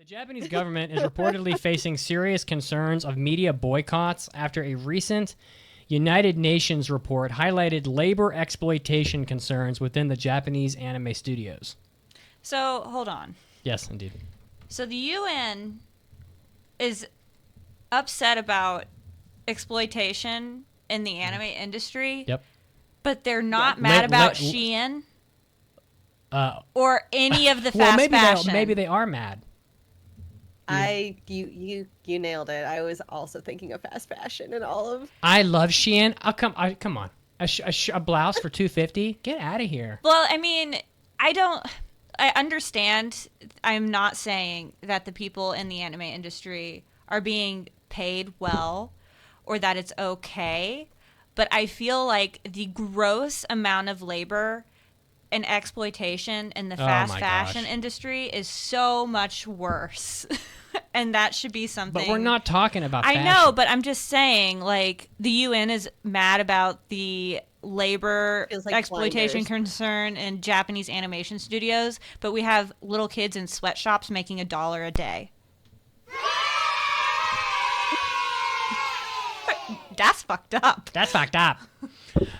The Japanese government is reportedly facing serious concerns of media boycotts after a recent United Nations report highlighted labor exploitation concerns within the Japanese anime studios. So, hold on. Yes, indeed. So the UN is upset about exploitation in the anime industry. Yep. But they're not mad about Shein or any of the fast fashion. Maybe they are mad. You nailed it. I was also thinking of fast fashion and all of. I love Shein. Come on, a blouse for $250. Get out of here. Well, I mean, I understand. I'm not saying that the people in the anime industry are being paid well, or that it's okay. But I feel like the gross amount of labor and exploitation in the fast fashion industry is so much worse. And that should be something. But we're not talking about fashion. I know, but I'm just saying, like, the UN is mad about the labor exploitation concern in Japanese animation studios, but we have little kids in sweatshops making $1 a day. That's fucked up. That's fucked up.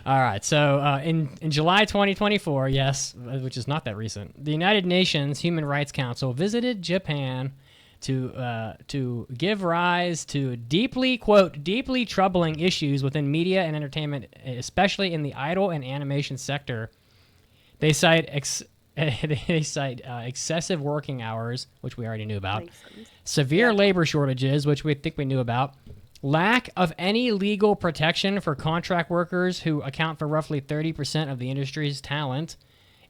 All right. So in July 2024, yes, which is not that recent, the United Nations Human Rights Council visited Japan to give rise to deeply troubling issues within media and entertainment, especially in the idol and animation sector. They cite excessive working hours, which we already knew about, severe labor shortages, which we think we knew about, lack of any legal protection for contract workers who account for roughly 30% of the industry's talent,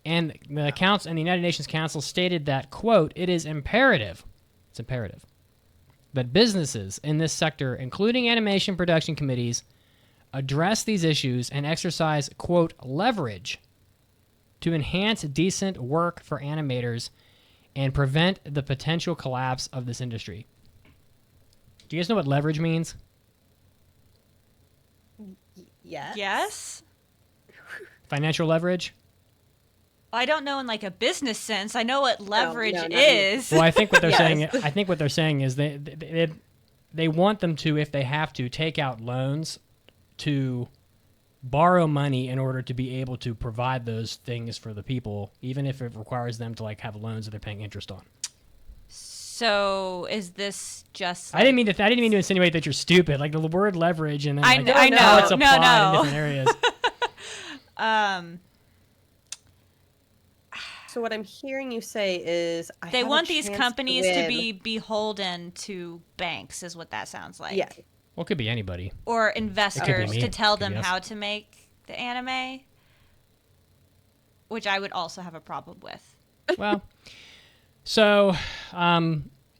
and the United Nations Council stated that, quote, it is imperative that businesses in this sector, including animation production committees, address these issues and exercise, quote, leverage to enhance decent work for animators and prevent the potential collapse of this industry. Do you guys know what leverage means? Yes. Financial leverage? I don't know in like a business sense. I know what leverage is. Well, I think what they're saying. I think what they're saying is they want them to, if they have to, take out loans to borrow money in order to be able to provide those things for the people, even if it requires them to like have loans that they're paying interest on. So is this just? I didn't mean to insinuate that you're stupid. Like the word leverage, and then I know how it's applied in different areas. So what I'm hearing you say is they want these companies to be beholden to banks, is what that sounds like. Yeah. Well, it could be anybody. Or investors to tell them how to make the anime, which I would also have a problem with. Well, so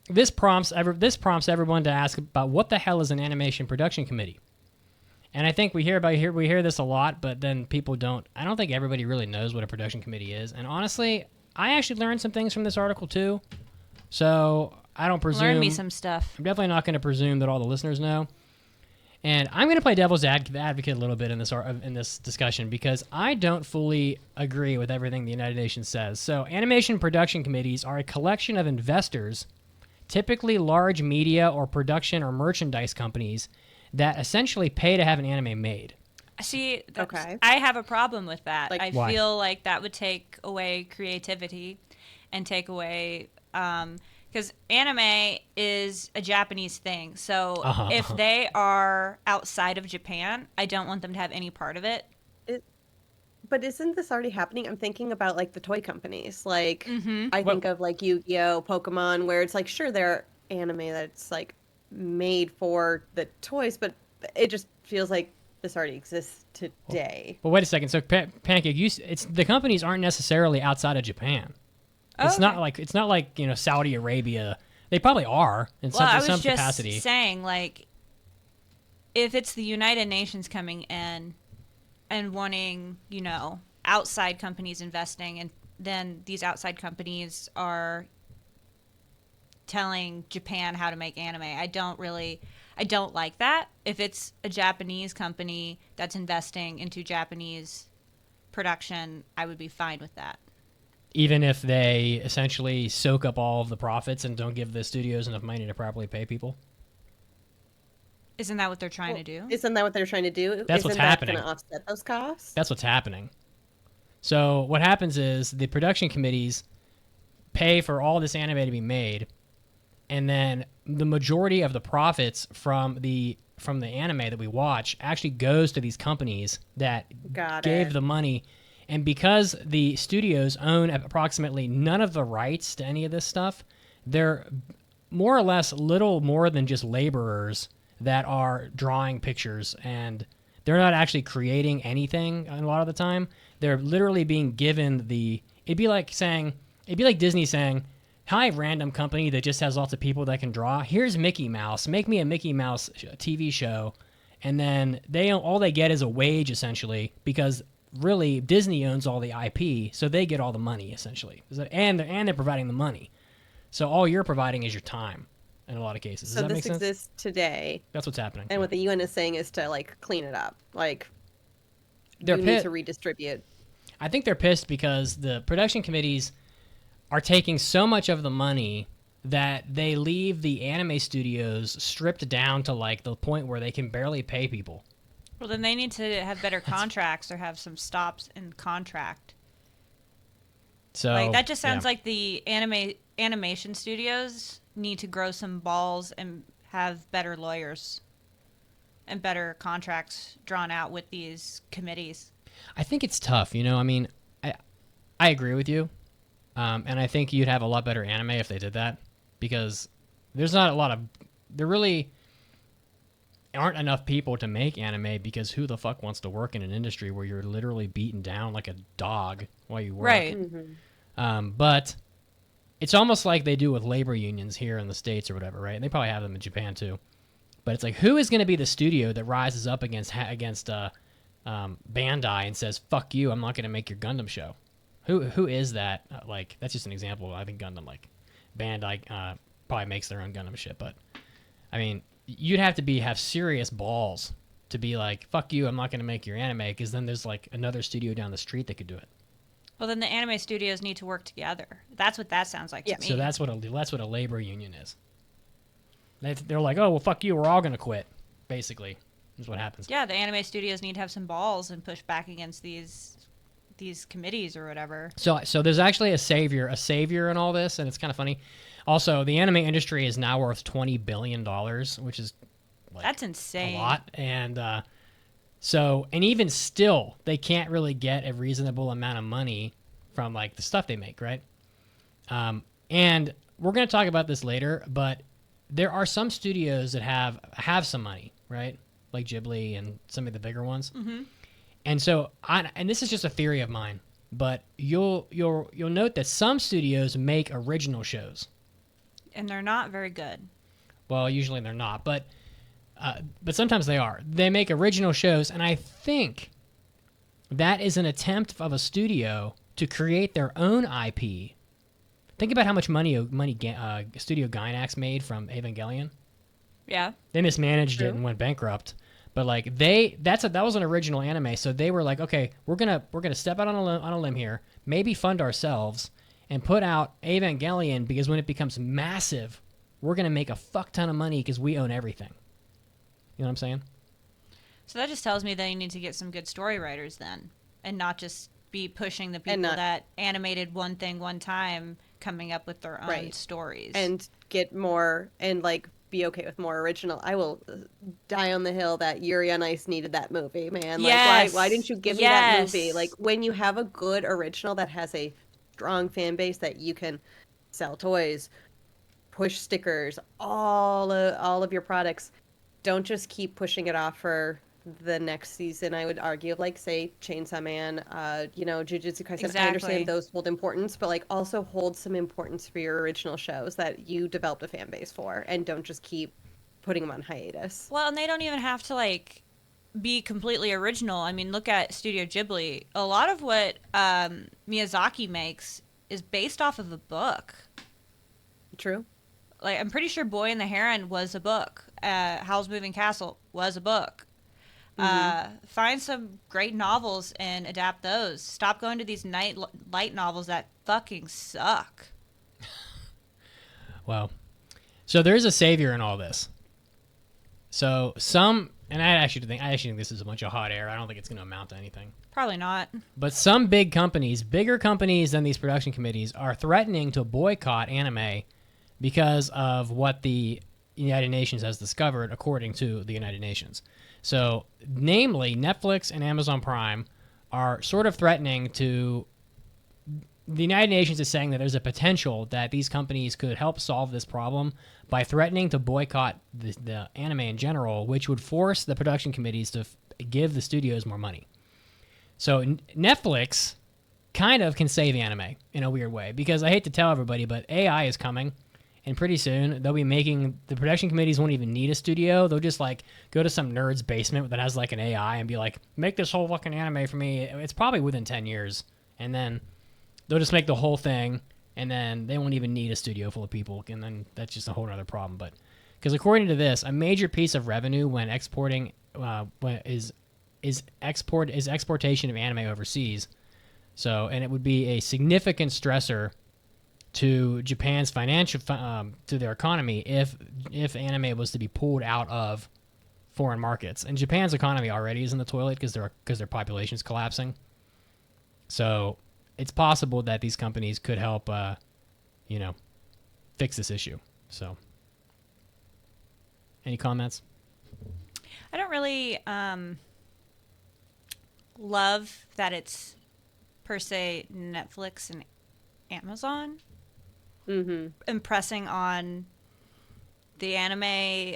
this prompts everyone to ask about what the hell is an animation production committee. And I think we hear this a lot, but then people don't. I don't think everybody really knows what a production committee is. And honestly, I actually learned some things from this article too. So I don't presume. Learn me some stuff. I'm definitely not going to presume that all the listeners know. And I'm going to play devil's advocate a little bit in this discussion because I don't fully agree with everything the United Nations says. So animation production committees are a collection of investors, typically large media or production or merchandise companies, that essentially pay to have an anime made. See, I have a problem with that. Like, why? Feel like that would take away creativity and take away... because anime is a Japanese thing. So if they are outside of Japan, I don't want them to have any part of it. But isn't this already happening? I'm thinking about like the toy companies. Like I think of like Yu-Gi-Oh, Pokemon, where it's like, sure, they're anime that's like made for the toys, but it just feels like this already exists today. Well, wait a second. So Pancake, the companies aren't necessarily outside of Japan. It's not like Saudi Arabia. They probably are in some capacity. I was just saying, like, if it's the United Nations coming in and wanting, outside companies investing, and then these outside companies are telling Japan how to make anime, I don't like that. If it's a Japanese company that's investing into Japanese production, I would be fine with that. even if they essentially soak up all of the profits and don't give the studios enough money to properly pay people. Isn't that what they're trying to do? Isn't that what they're trying to do? That's what's Isn't that happening. going to offset those costs? That's what's happening. So what happens is the production committees pay for all this anime to be made, and then the majority of the profits from the anime that we watch actually goes to these companies that gave the money. And because the studios own approximately none of the rights to any of this stuff, they're more or less little more than just laborers that are drawing pictures, and they're not actually creating anything a lot of the time. They're literally being given it'd be like Disney saying, "Hi, random company that just has lots of people that can draw. Here's Mickey Mouse. Make me a Mickey Mouse TV show." And then all they get is a wage, essentially, because really Disney owns all the IP, so they get all the money, essentially. And they're providing the money. So all you're providing is your time in a lot of cases. Does so that this make sense? exists today. That's what's happening. And what the UN is saying is to like clean it up. Like They're you need to redistribute. I think they're pissed because the production committees are taking so much of the money that they leave the anime studios stripped down to like the point where they can barely pay people. Well, then they need to have better contracts or have some stops in contract. So Like that just sounds like the animation studios need to grow some balls and have better lawyers and better contracts drawn out with these committees. I think it's tough, you know. I mean, I agree with you, and I think you'd have a lot better anime if they did that, because there's not a lot of there really aren't enough people to make anime, because who the fuck wants to work in an industry where you're literally beaten down like a dog while you work? Right. But it's almost like they do with labor unions here in the States or whatever, right? And they probably have them in Japan too. But it's like, who is going to be the studio that rises up against Bandai and says, "Fuck you, I'm not going to make your Gundam show"? Who is that? Like, that's just an example. I think Gundam, like Bandai, probably makes their own Gundam shit. But I mean, you'd have to have serious balls to be like, "Fuck you, I'm not going to make your anime," because then there's like another studio down the street that could do it. Well, then the anime studios need to work together. That's what that sounds like to me. So that's what a labor union is. They're like, "Oh, well, fuck you, we're all going to quit," basically, is what happens. Yeah, the anime studios need to have some balls and push back against these committees or whatever. So there's actually a savior in all this, and it's kind of funny. Also, the anime industry is now worth $20 billion, which is like that's insane. A lot. And and even still, they can't really get a reasonable amount of money from like the stuff they make, right? And we're going to talk about this later, but there are some studios that have some money, right? Like Ghibli and some of the bigger ones. Mm-hmm. And so, and this is just a theory of mine, but you'll note that some studios make original shows, and they're not very good. Well, usually they're not, but sometimes they are. They make original shows, and I think that is an attempt of a studio to create their own IP. Think about how much money Studio Gainax made from Evangelion. Yeah. They mismanaged it and went bankrupt. But like that was an original anime, so they were like, okay, we're gonna step out on a limb here, maybe fund ourselves, and put out Evangelion, because when it becomes massive, we're gonna make a fuck ton of money because we own everything. You know what I'm saying? So that just tells me that you need to get some good story writers then, and not just be pushing the people that animated one thing one time coming up with their own stories. And get more and like be okay with more original. I will die on the hill that Yuri on Ice needed that movie, man. Yes. Like why didn't you give me that movie? Like when you have a good original that has a strong fan base that you can sell toys, push stickers, all of your products, don't just keep pushing it off for the next season. I would argue, like say Chainsaw Man, Jujutsu Kaisen. Exactly. I understand those hold importance, but like also hold some importance for your original shows that you developed a fan base for, and don't just keep putting them on hiatus. Well, and they don't even have to like be completely original. I mean, look at Studio Ghibli. A lot of what Miyazaki makes is based off of a book. True. Like I'm pretty sure Boy and the Heron was a book. Howl's Moving Castle was a book. Find some great novels and adapt those. Stop going to these light novels that fucking suck. Well, so there is a savior in all this. So and I actually think this is a bunch of hot air. I don't think it's going to amount to anything. Probably not. But some big companies, bigger companies than these production committees, are threatening to boycott anime because of what the United Nations has discovered, according to the United Nations. So, namely, Netflix and Amazon Prime are sort of threatening to... The United Nations is saying that there's a potential that these companies could help solve this problem by threatening to boycott the anime in general, which would force the production committees to give the studios more money. So Netflix kind of can save anime in a weird way, because I hate to tell everybody, but AI is coming, and pretty soon they'll be making... The production committees won't even need a studio. They'll just like go to some nerd's basement that has like an AI and be like, make this whole fucking anime for me. It's probably within 10 years. And then they'll just make the whole thing, and then they won't even need a studio full of people, and then that's just a whole other problem. But because according to this, a major piece of revenue when exporting is exportation of anime overseas. So, and it would be a significant stressor to Japan's financial to their economy if anime was to be pulled out of foreign markets. And Japan's economy already is in the toilet because their population is collapsing. So it's possible that these companies could help, fix this issue. So, any comments? I don't really love that it's per se Netflix and Amazon impressing on the anime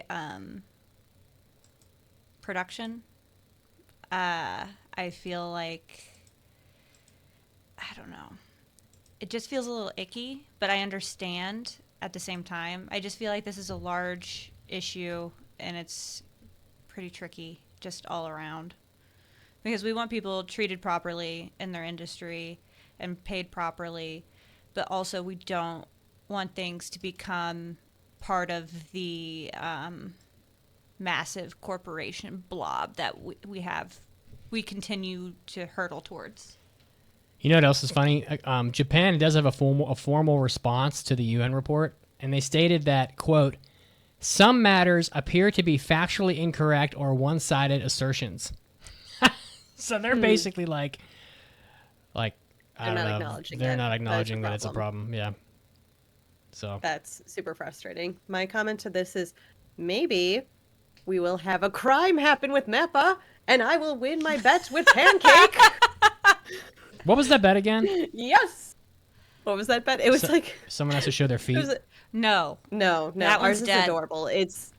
production. I feel like, I don't know, it just feels a little icky, but I understand at the same time. I just feel like this is a large issue, and it's pretty tricky just all around, because we want people treated properly in their industry and paid properly, but also we don't want things to become part of the massive corporation blob that we continue to hurtle towards. You know what else is funny? Japan does have a formal response to the UN report, and they stated that, quote, some matters appear to be factually incorrect or one-sided assertions. So they're basically like I don't know. They're not acknowledging that it's a problem. Yeah. So that's super frustrating. My comment to this is, maybe we will have a crime happen with Mappa, and I will win my bet with Pancake. What was that bet again? Yes. What was that bet? It was like someone has to show their feet. No. That ours is dead. Adorable. It's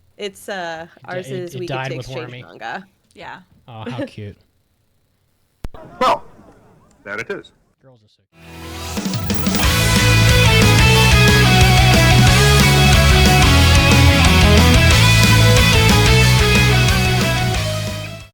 ours is we get to exchange manga. Yeah. Oh, how cute. Well, there it is. Girls are so cute.